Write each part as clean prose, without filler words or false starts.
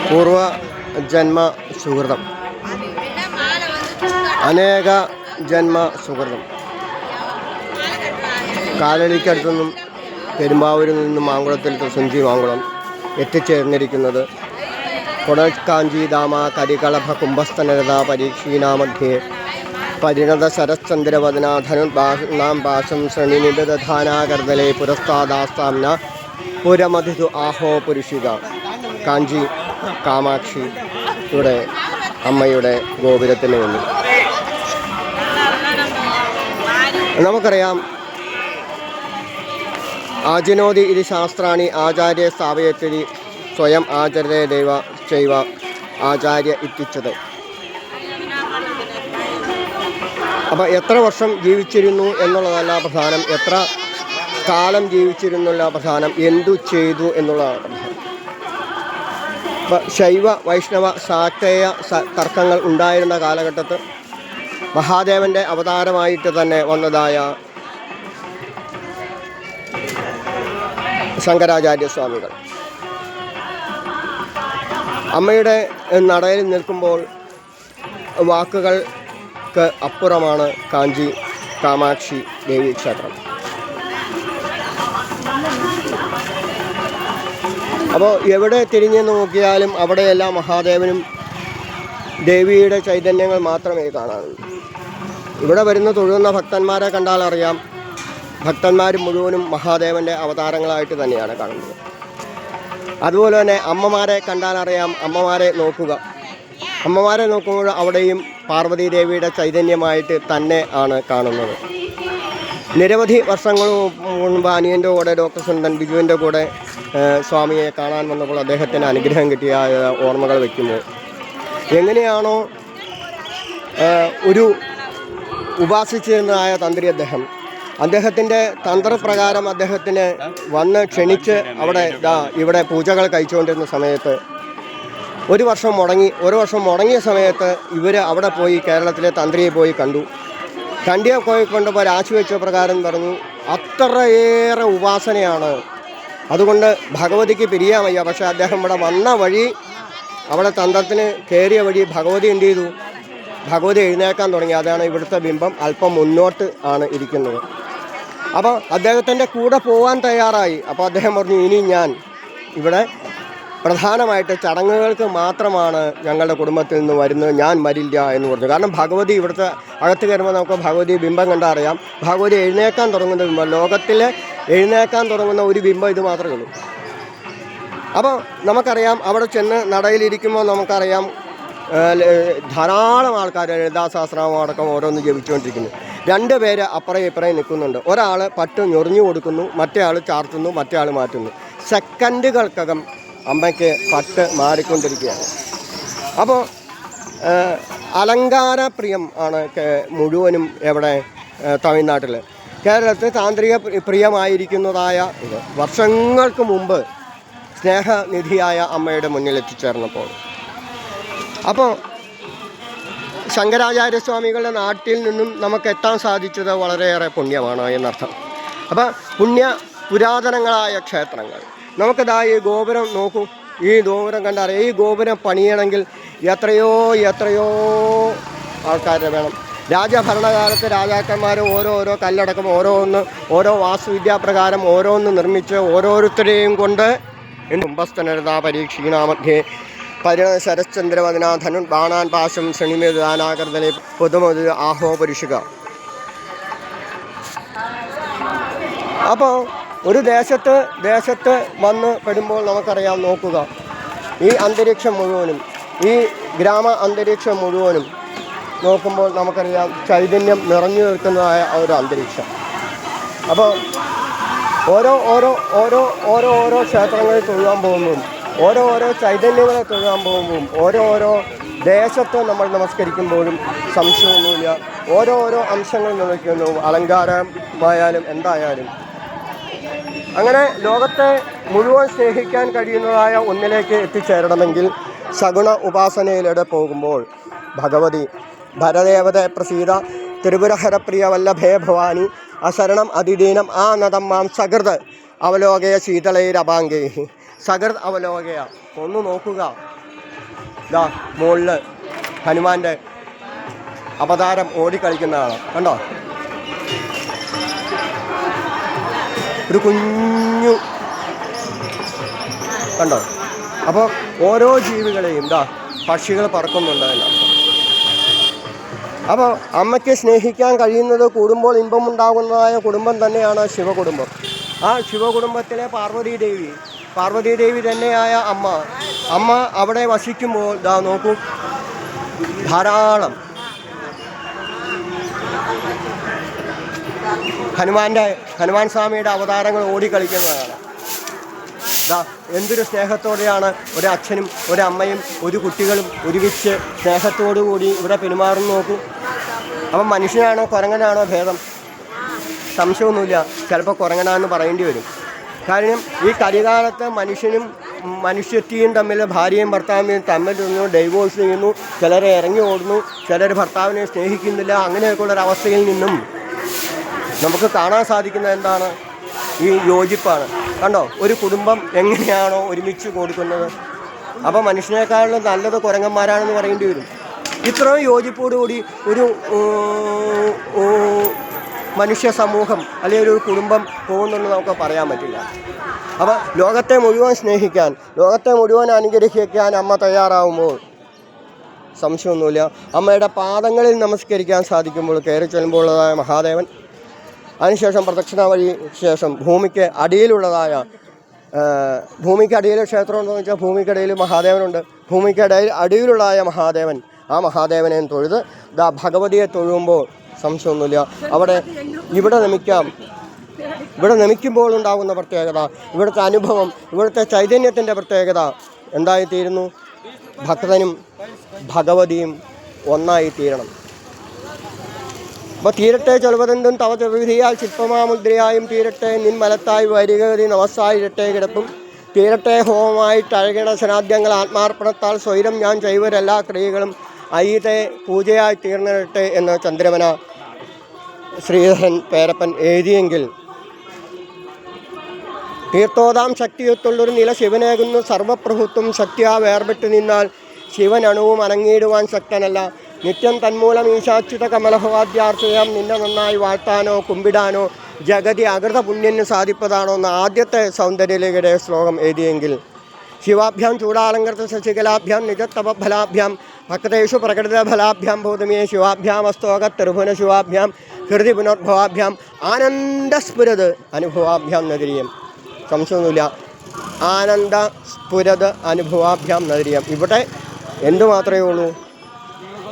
പൂർവജന്മ സുഹൃതം, അനേക ജന്മ സുഹൃതം. കാലടിക്കടുത്തുനിന്നും പെരുമ്പാവൂരിൽ നിന്നും മാങ്കുളത്തിൽ തൃശുഞ്ചി മാങ്കുളം എത്തിച്ചേർന്നിരിക്കുന്നത് കൊടക്കാഞ്ചി ദാമ കരികളഭ കുംഭസ്ഥനരത പരീക്ഷീണാമധ്യേ പരിണത ശരശ്ചന്ദ്രവദനാധനുർനാം ഭാഷം ശ്രണിനിബിധാനാകർദലെ പുരസ്താദാസ്താംന പുരമധിതു ആഹോ പുരുഷിക. കാഞ്ചി കാമാക്ഷിയുടെ അമ്മയുടെ ഗോപുരത്തിന് വേണ്ടി നമുക്കറിയാം, ആജിനോദി ഇത് ശാസ്ത്രാണി ആചാര്യ സ്ഥാപയത്തിരി സ്വയം ആചര്യ ദൈവ ചൈവ ആചാര്യ ഇത്തിച്ചത്. അപ്പോൾ എത്ര വർഷം ജീവിച്ചിരുന്നു എന്നുള്ളതല്ല പ്രധാനം, എത്ര കാലം ജീവിച്ചിരുന്നുള്ള പ്രധാനം, എന്തു ചെയ്തു എന്നുള്ളതാണ് പ്രധാനം. ശൈവ വൈഷ്ണവ ശാക്തേയ തർക്കങ്ങൾ ഉണ്ടായിരുന്ന കാലഘട്ടത്തിൽ മഹാദേവൻ്റെ അവതാരമായിട്ട് തന്നെ വന്നതായ ശങ്കരാചാര്യസ്വാമികൾ അമ്മയുടെ നടയിൽ നിൽക്കുമ്പോൾ വാക്കുകൾക്ക് അപ്പുറമാണ് കാഞ്ചി കാമാക്ഷി ദേവി ക്ഷേത്രം. അപ്പോൾ എവിടെ തിരിഞ്ഞു നോക്കിയാലും അവിടെയെല്ലാം മഹാദേവനും ദേവിയുടെ ചൈതന്യങ്ങൾ മാത്രമേ കാണാറുള്ളൂ. ഇവിടെ വരുന്ന തൊഴുന്ന ഭക്തന്മാരെ കണ്ടാൽ അറിയാം, ഭക്തന്മാർ മുഴുവനും മഹാദേവൻ്റെ അവതാരങ്ങളായിട്ട് തന്നെയാണ് കാണുന്നത്. അതുപോലെ തന്നെ അമ്മമാരെ കണ്ടാൽ അറിയാം, അമ്മമാരെ നോക്കുക, അമ്മമാരെ നോക്കുമ്പോൾ അവിടെയും പാർവതി ദേവിയുടെ ചൈതന്യമായിട്ട് തന്നെ ആണ് കാണുന്നത്. നിരവധി വർഷങ്ങൾ മുൻപ് അനിയൻ്റെ കൂടെ ഡോക്ടർ സുന്ദൻ ബിജുവിൻ്റെ കൂടെ സ്വാമിയെ കാണാൻ വന്നപ്പോൾ അദ്ദേഹത്തിന് അനുഗ്രഹം കിട്ടിയ ഓർമ്മകൾ വയ്ക്കുമ്പോൾ എങ്ങനെയാണോ ഒരു ഉപാസിച്ചിരുന്നതായ തന്ത്രി അദ്ദേഹത്തിൻ്റെ തന്ത്രപ്രകാരം അദ്ദേഹത്തിന് വന്ന് ക്ഷണിച്ച് ഇവിടെ പൂജകൾ കഴിച്ചുകൊണ്ടിരുന്ന സമയത്ത് ഒരു വർഷം മുടങ്ങിയ സമയത്ത് ഇവർ അവിടെ പോയി കേരളത്തിലെ തന്ത്രിയെ പോയി കണ്ടു. തണ്ടിയെ പോയി കൊണ്ടുപോയി രാശിവെച്ച പ്രകാരം പറഞ്ഞു, അത്രയേറെ ഉപാസനയാണ്, അതുകൊണ്ട് ഭഗവതിക്ക് പിരിയാൻ വയ്യ. പക്ഷേ അദ്ദേഹം ഇവിടെ വന്ന വഴി, അവിടെ തന്ത്രത്തിന് കയറിയ വഴി ഭഗവതി എന്ത് ചെയ്തു, ഭഗവതി എഴുന്നേക്കാൻ തുടങ്ങി. അതാണ് ഇവിടുത്തെ ബിംബം അല്പം മുന്നോട്ട് ആണ് ഇരിക്കുന്നത്. അപ്പോൾ അദ്ദേഹത്തിൻ്റെ കൂടെ പോകാൻ തയ്യാറായി. അപ്പോൾ അദ്ദേഹം പറഞ്ഞു, ഇനി ഞാൻ ഇവിടെ പ്രധാനമായിട്ട് ചടങ്ങുകൾക്ക് മാത്രമാണ് ഞങ്ങളുടെ കുടുംബത്തിൽ നിന്ന് വരുന്നത്, ഞാൻ വരില്ല എന്ന് പറഞ്ഞു. കാരണം ഭഗവതി ഇവിടുത്തെ അകത്ത് കയറുമ്പോൾ നമുക്ക് ഭഗവതി ബിംബം കണ്ടാൽ അറിയാം, ഭഗവതി എഴുന്നേക്കാൻ തുടങ്ങുന്ന ബിംബം, ലോകത്തിൽ എഴുന്നേക്കാൻ തുടങ്ങുന്ന ഒരു ബിംബം ഇത് മാത്രമേ ഉള്ളൂ. അപ്പോൾ നമുക്കറിയാം, അവിടെ ചെന്ന് നടയിലിരിക്കുമ്പോൾ നമുക്കറിയാം ധാരാളം ആൾക്കാർ ലളിതാസഹസ്രനാമം അടക്കം ഓരോന്ന് ജപിച്ചുകൊണ്ടിരിക്കുന്നു. 2 പേര് അപ്പുറയും ഇപ്പുറയും നിൽക്കുന്നുണ്ട്. ഒരാൾ പട്ട് ഞൊറിഞ്ഞു കൊടുക്കുന്നു, മറ്റേ ആൾ ചാർത്തുന്നു, മറ്റേ ആൾ മാറ്റുന്നു. സെക്കൻഡുകൾക്കകം അമ്മയ്ക്ക് പട്ട് മാറിക്കൊണ്ടിരിക്കുകയാണ്. അപ്പോൾ അലങ്കാരപ്രിയം ആണ് മുഴുവനും എവിടെ തമിഴ്നാട്ടിൽ. കേരളത്തിൽ താന്ത്രിക പ്രിയമായിരിക്കുന്നതായ വർഷങ്ങൾക്ക് മുമ്പ് സ്നേഹനിധിയായ അമ്മയുടെ മുന്നിൽ എത്തിച്ചേർന്നപ്പോൾ. അപ്പോൾ ശങ്കരാചാര്യസ്വാമികളുടെ നാട്ടിൽ നിന്നും നമുക്ക് എത്താൻ സാധിച്ചത് വളരെയേറെ പുണ്യമാണ് എന്നർത്ഥം. അപ്പോൾ പുരാതനങ്ങളായ ക്ഷേത്രങ്ങൾ നമുക്കിതാ ഈ ഗോപുരം നോക്കൂ, ഈ ഗോപുരം കണ്ടറിയാം. ഈ ഗോപുരം പണിയണമെങ്കിൽ എത്രയോ ആൾക്കാരെ വേണം. രാജഭരണകാലത്ത് രാജാക്കന്മാർ ഓരോ കല്ലടക്കം ഓരോ വാസ്തുവിദ്യാപ്രകാരം ഓരോന്ന് നിർമ്മിച്ച് ഓരോരുത്തരെയും കൊണ്ട് കുംഭസ്ഥനരത പരീക്ഷീണാമധ്യേ പരിണത ശരശ്ചന്ദ്രവദനാധനുൻ ബാണാൻ പാശം ശ്രണിമിധാനാകർദലെ പുതുമതി ആഹോ പുരുഷിക. അപ്പോൾ ഒരു ദേശത്ത് വന്ന് പെടുമ്പോൾ നമുക്കറിയാം, നോക്കുക, ഈ അന്തരീക്ഷം മുഴുവനും, ഈ ഗ്രാമ അന്തരീക്ഷം മുഴുവനും നോക്കുമ്പോൾ നമുക്കറിയാം ചൈതന്യം നിറഞ്ഞു നിൽക്കുന്നതായ ഒരു അന്തരീക്ഷം. അപ്പോൾ ഓരോ ക്ഷേത്രങ്ങളിൽ തൊഴുകാൻ പോകുമ്പോഴും ഓരോ ചൈതന്യങ്ങളെ തൊഴുകാൻ പോകുമ്പോഴും ഓരോ ദേശത്ത് നമ്മൾ നമസ്കരിക്കുമ്പോഴും സംശയമൊന്നുമില്ല, ഓരോ അംശങ്ങൾ നിർമ്മിക്കുന്നു, അലങ്കാരമായാലും എന്തായാലും. അങ്ങനെ ലോകത്തെ മുഴുവൻ സ്നേഹിക്കാൻ കഴിയുന്നതായ ഒന്നിലേക്ക് എത്തിച്ചേരണമെങ്കിൽ സഗുണ ഉപാസനയിലൂടെ പോകുമ്പോൾ ഭഗവതി ഭരദേവത പ്രസീത ത്രിപുരഹരപ്രിയ വല്ലഭേ ഭവാനി അശരണം അതിദീനം ആ നദം മാം സകൃത് അവലോകയ ശീതളൈരപാംഗൈ. സകൃത് അവലോകയ, ഒന്ന് നോക്കുക, ഇതാ മുകളിൽ ഹനുമാൻ്റെ അവതാരം ഓടിക്കളിക്കുന്നതാണ്. കണ്ടോ, ഒരു കുഞ്ഞു കണ്ടോ. അപ്പോൾ ഓരോ ജീവികളെയും ഇതാ പക്ഷികൾ പറക്കുന്നുണ്ട് അതിനകത്ത്. അപ്പോൾ അമ്മയ്ക്ക് സ്നേഹിക്കാൻ കഴിയുന്നത് കൂടുമ്പോൾ ഇമ്പമുണ്ടാകുന്നതായ കുടുംബം തന്നെയാണ് ശിവകുടുംബം. ആ ശിവകുടുംബത്തിലെ പാർവതി ദേവി തന്നെയായ അമ്മ അവിടെ വസിക്കുമ്പോൾ ഇതാ നോക്കൂ, ധാരാളം ഹനുമാൻ സ്വാമിയുടെ അവതാരങ്ങൾ ഓടിക്കളിക്കുന്നതാണ്. ഇതാ എന്തൊരു സ്നേഹത്തോടെയാണ് ഒരച്ഛനും ഒരമ്മയും ഒരു കുട്ടികളും ഒരുമിച്ച് സ്നേഹത്തോടു കൂടി ഇവിടെ പെരുമാറുന്നു നോക്കൂ. അപ്പം മനുഷ്യനാണോ കുരങ്ങനാണോ ഭേദം? സംശയമൊന്നുമില്ല, ചിലപ്പോൾ കുരങ്ങനാന്ന് പറയേണ്ടി വരും. കാരണം ഈ കലികാലത്ത് മനുഷ്യനും മനുഷ്യത്തെയും തമ്മിൽ, ഭാര്യയും ഭർത്താവിനെയും തമ്മിൽ നിന്ന് ഡൈവോഴ്സ് ചെയ്യുന്നു, ചിലരെ ഇറങ്ങി ഓടുന്നു, ചിലർ ഭർത്താവിനെ സ്നേഹിക്കുന്നില്ല. അങ്ങനെയൊക്കെയുള്ളൊരവസ്ഥയിൽ നിന്നും നമുക്ക് കാണാൻ സാധിക്കുന്നത് എന്താണ്? ഈ യോജിപ്പാണ്. കണ്ടോ, ഒരു കുടുംബം എങ്ങനെയാണോ ഒരുമിച്ച് കൊടുക്കുന്നത്. അപ്പോൾ മനുഷ്യനേക്കാളും നല്ലത് കുരങ്ങന്മാരാണെന്ന് പറയേണ്ടി വരും. ഇത്രയും യോജിപ്പോടുകൂടി ഒരു മനുഷ്യ സമൂഹം അല്ലെങ്കിൽ ഒരു കുടുംബം പോകുന്നുണ്ടെന്ന് നമുക്ക് പറയാൻ പറ്റില്ല. അപ്പോൾ ലോകത്തെ മുഴുവൻ സ്നേഹിക്കാൻ, ലോകത്തെ മുഴുവൻ അനുഗ്രഹിക്കാൻ അമ്മ തയ്യാറാവുമ്പോൾ സംശയമൊന്നുമില്ല, അമ്മയുടെ പാദങ്ങളിൽ നമസ്കരിക്കാൻ സാധിക്കുമ്പോൾ കയറി ചെല്ലുമ്പോഴുള്ളതായ മഹാദേവൻ, അതിനുശേഷം പ്രദക്ഷിണ വഴി ശേഷം ഭൂമിക്ക് അടിയിലുള്ളതായ ഭൂമിക്ക് അടിയിൽ ക്ഷേത്രം ഉണ്ടെന്ന് വെച്ചാൽ ഭൂമിക്കടിയിൽ മഹാദേവനുണ്ട്. അടിയിലുള്ളതായ മഹാദേവൻ, ആ മഹാദേവനെ തൊഴുത് ഭഗവതിയെ തൊഴുമ്പോൾ സംശയമൊന്നുമില്ല ഇവിടെ നമിക്കുമ്പോൾ ഉണ്ടാകുന്ന പ്രത്യേകത, ഇവിടുത്തെ അനുഭവം, ഇവിടുത്തെ ചൈതന്യത്തിൻ്റെ പ്രത്യേകത എന്തായിത്തീരുന്നു? ഭക്തനും ഭഗവതിയും ഒന്നായിത്തീരണം. അപ്പോൾ തീരട്ടെ ചൊൽവതെന്തും തവ വിധിയാൽ ശില്പമാമുദ്രയായും തീരട്ടെ നിൻ മലത്തായി വരികതി നമസ്സായിരട്ടെ കിടപ്പും തീരട്ടെ ഹോമമായിട്ട് അഴകിട ശനാദ്യങ്ങൾ ആത്മാർപ്പണത്താൽ സ്വൈരം ഞാൻ ചെയ്വരെല്ലാ ക്രിയകളും അയ്യത്തെ പൂജയായി തീർന്നിരട്ടെ എന്ന് ചന്ദ്രമന ശ്രീധരൻ പേരപ്പൻ എഴുതിയെങ്കിൽ തീർത്ഥോദാം ശക്തിയൊത്തുള്ളൊരു നില ശിവനേകുന്നു സർവപ്രഭുത്വം ശക്തിയാ വേർപെട്ട് നിന്നാൽ ശിവൻ അണുവും അനങ്ങിയിടുവാൻ ശക്തനല്ല. നിത്യം തന്മൂലം ഈശാച്യുത കമലഭവാദ്യാർത്ഥയാം നിന്നെ നന്നായി വാഴ്ത്താനോ കുമ്പിടാനോ ജഗതി അകൃത പുണ്യന് സാധിപ്പതാണോ എന്ന ആദ്യത്തെ സൗന്ദര്യലേഖയുടെ ശ്ലോകം എഴുതിയെങ്കിൽ ശിവാഭ്യാം ചൂടാലങ്കൃത ശശികലാഭ്യാം നിജത്തപഫലാഭ്യാം ഭക്തേഷു പ്രകടിതഫലാഭ്യാം ഭൂതമേ ശിവാഭ്യാമസ്തോക ത്രിഭുവന ശിവാഭ്യാം ഹൃദി പുനർഭവാഭ്യാം ആനന്ദസ്ഫുരത് അനുഭവാഭ്യാം നഗരീയം. സംശയമൊന്നുമില്ല, ആനന്ദസ്ഫുരത് അനുഭവാഭ്യാം നഗരീയം. ഇവിടെ എന്തു മാത്രമേ ഉള്ളൂ?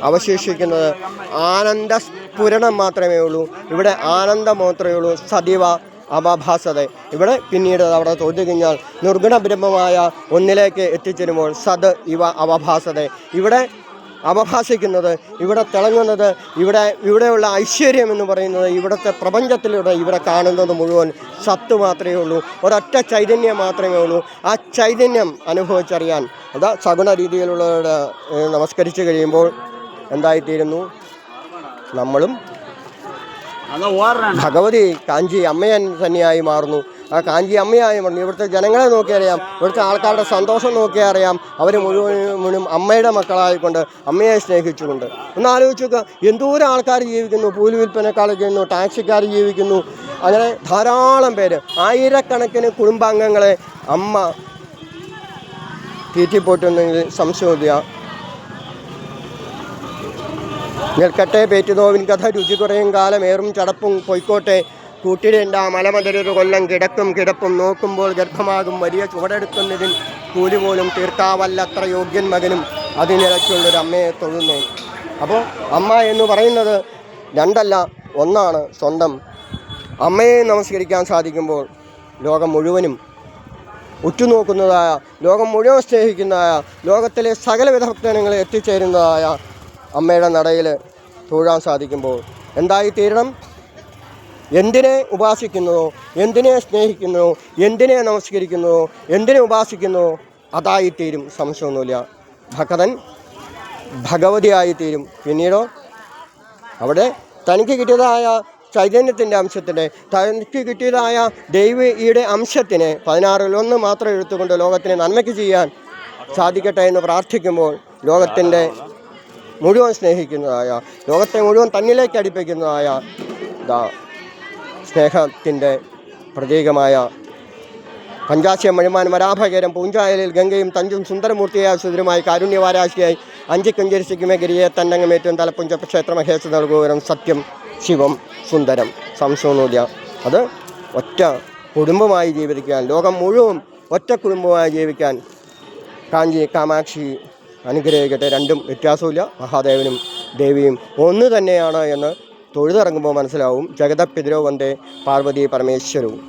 അവശേഷിക്കുന്നത് ആനന്ദസ്ഫുരണം മാത്രമേ ഉള്ളൂ. ഇവിടെ ആനന്ദം മാത്രമേ ഉള്ളൂ. സദിവ അവഭാസത. ഇവിടെ പിന്നീട് അവിടെ തൊഴുതു കഴിഞ്ഞാൽ നിർഗുണ ബ്രഹ്മമായ ഒന്നിലേക്ക് എത്തിച്ചേരുമ്പോൾ സത് ഇവ അവഭാസത. ഇവിടെ അവഭാസിക്കുന്നത്, ഇവിടെ തിളങ്ങുന്നത്, ഇവിടെയുള്ള ഐശ്വര്യം എന്ന് പറയുന്നത്, ഇവിടുത്തെ പ്രപഞ്ചത്തിലൂടെ ഇവിടെ കാണുന്നത് മുഴുവൻ സത്ത് മാത്രമേ ഉള്ളൂ. ഒരൊറ്റ ചൈതന്യം മാത്രമേ ഉള്ളൂ. ആ ചൈതന്യം അനുഭവിച്ചറിയാൻ അതാ സഗുണ രീതിയിലുള്ളവരുടെ നമസ്കരിച്ച് കഴിയുമ്പോൾ എന്തായിത്തീരുന്നു? നമ്മളും ഭഗവതി കാഞ്ചി അമ്മയൻ തന്നെയായി മാറുന്നു. ആ കാഞ്ചി അമ്മയായി മാറുന്നു. ഇവിടുത്തെ ജനങ്ങളെ നോക്കിയറിയാം, ഇവിടുത്തെ ആൾക്കാരുടെ സന്തോഷം നോക്കിയറിയാം. അവർ മുഴുവനും അമ്മയുടെ മക്കളായിക്കൊണ്ട് അമ്മയെ സ്നേഹിച്ചുകൊണ്ട്. ഒന്ന് ആലോചിച്ച് നോക്കുക, എന്തോരം ആൾക്കാർ ജീവിക്കുന്നു. പൂല് വിൽപ്പനക്കാർ ചെയ്യുന്നു, ടാക്സിക്കാർ ജീവിക്കുന്നു, അങ്ങനെ ധാരാളം പേര്, ആയിരക്കണക്കിന് കുടുംബാംഗങ്ങളെ അമ്മ തീറ്റിപ്പോറ്റുന്നെങ്കിൽ സംശയമില്ല. നിൽക്കട്ടെ പേറ്റുനോവിൻ കഥ രുചി കുറയും കാലമേറും ചടപ്പും പൊയ്ക്കോട്ടെ കൂട്ടിടേണ്ട മലമതിരൊരു കൊല്ലം കിടപ്പും നോക്കുമ്പോൾ ഗർഭമാകും വലിയ ചുവടെടുക്കുന്നതിൽ കൂലി പോലും തീർക്കാവല്ലത്ര യോഗ്യൻ മകനും അതിനിടയ്ക്കുള്ളൊരു അമ്മയെ തൊഴുന്നേ. അപ്പോൾ അമ്മ എന്ന് പറയുന്നത് രണ്ടല്ല, ഒന്നാണ്. സ്വന്തം അമ്മയെ നമസ്കരിക്കാൻ സാധിക്കുമ്പോൾ ലോകം മുഴുവനും ഉറ്റുനോക്കുന്നതായ, ലോകം മുഴുവൻ സ്നേഹിക്കുന്നതായ, ലോകത്തിലെ സകലവിധ ഭക്തജനങ്ങളെ എത്തിച്ചേരുന്നതായ അമ്മയുടെ നടയിൽ തൊഴാൻ സാധിക്കുമ്പോൾ എന്തായിത്തീരണം? എന്തിനെ ഉപാസിക്കുന്നുവോ, എന്തിനെ സ്നേഹിക്കുന്നുവോ, എന്തിനെ നമസ്കരിക്കുന്നുവോ, എന്തിനെ ഉപാസിക്കുന്നുവോ അതായിത്തീരും. സംശയമൊന്നുമില്ല. ഭക്തൻ ഭഗവതിയായിത്തീരും. പിന്നീടോ അവിടെ തനിക്ക് കിട്ടിയതായ ചൈതന്യത്തിൻ്റെ അംശത്തിനെ, തനിക്ക് കിട്ടിയതായ ദൈവയുടെ അംശത്തിനെ 16-1 മാത്രം എടുത്തുകൊണ്ട് ലോകത്തിന് നന്മയ്ക്ക് ചെയ്യാൻ സാധിക്കട്ടെ എന്ന് പ്രാർത്ഥിക്കുമ്പോൾ ലോകത്തിൻ്റെ മുഴുവൻ സ്നേഹിക്കുന്നതായ, ലോകത്തെ മുഴുവൻ തന്നിലേക്ക് അടുപ്പിക്കുന്നതായ സ്നേഹത്തിൻ്റെ പ്രതീകമായ പഞ്ചാശ്യം മഴുമാൻ മരാഭകരം പൂഞ്ചായലിൽ ഗംഗയും തഞ്ചും സുന്ദരമൂർത്തിയായ സുന്ദരമായി കാരുണ്യവാരാശിയായി അഞ്ചിക്കഞ്ചരിശിക്കുമേ ഗിരിയെ തന്നങ്ങമേറ്റവും തലപ്പുഞ്ച ക്ഷേത്ര മഹേശ നൽകുവരും സത്യം ശിവം സുന്ദരം സംശയമൊന്നുമില്ല. അത് ഒറ്റ കുടുംബമായി ജീവിക്കാൻ, ലോകം മുഴുവൻ ഒറ്റ കുടുംബമായി ജീവിക്കാൻ കാഞ്ചി കാമാക്ഷി അനുഗ്രഹിക്കട്ടെ. രണ്ടും വ്യത്യാസമില്ല. മഹാദേവനും ദേവിയും ഒന്ന് തന്നെയാണ് എന്ന് തൊഴുതിറങ്ങുമ്പോൾ മനസ്സിലാവും. ജഗതപിതരോ വന്ദേ പാർവതി പരമേശ്വരവും.